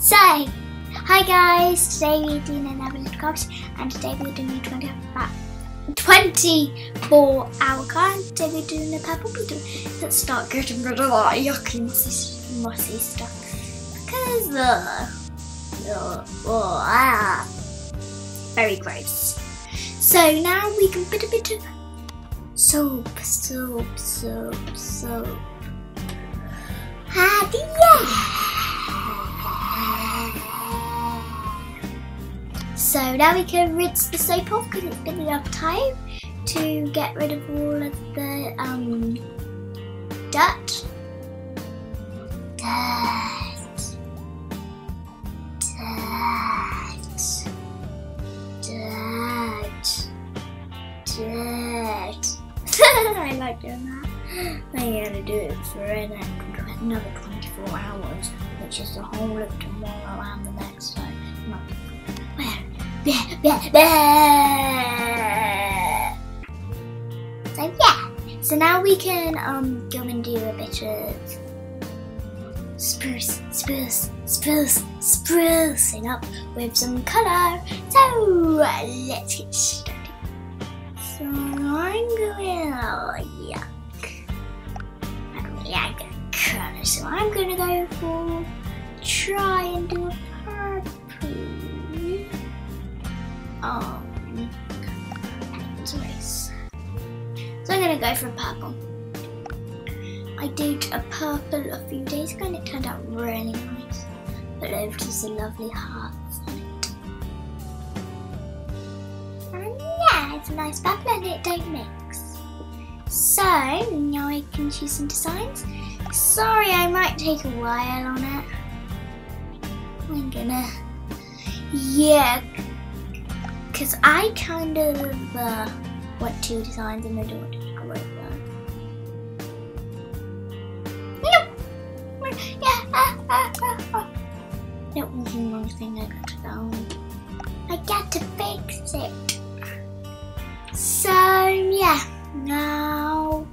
So, hi guys, today we're doing another little course, and today we're doing a 24-hour car, and today we're doing a purple beetle. Let's start getting rid of that yucky mossy stuff, because very gross. So now we can put a bit of soap. And yeah! So now we can rinse the soap off because it's been enough time to get rid of all of the dirt. I like doing that. I'm going to do it for another 24 hours, which is the whole of tomorrow and the next day. So yeah, so now we can go and do a bit of sprucing up with some colour. So let's get started. So I'm going, colour. So I'm gonna go for try and do a purple. So I'm gonna go for a purple. I did a purple a few days ago and it turned out really nice. But over just some lovely hearts on it. And yeah, it's a nice purple and it don't mix. So now I can choose some designs. Sorry, I might take a while on it. I'm gonna, yeah, because I kind of want two designs and I don't want to decorate them. That was the wrong thing I got to go. I got to fix it. So yeah, now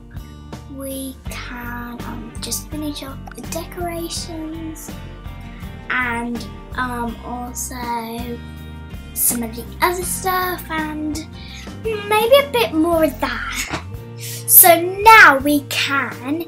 we can just finish off the decorations and also some of the other stuff and maybe a bit more of that. So now we can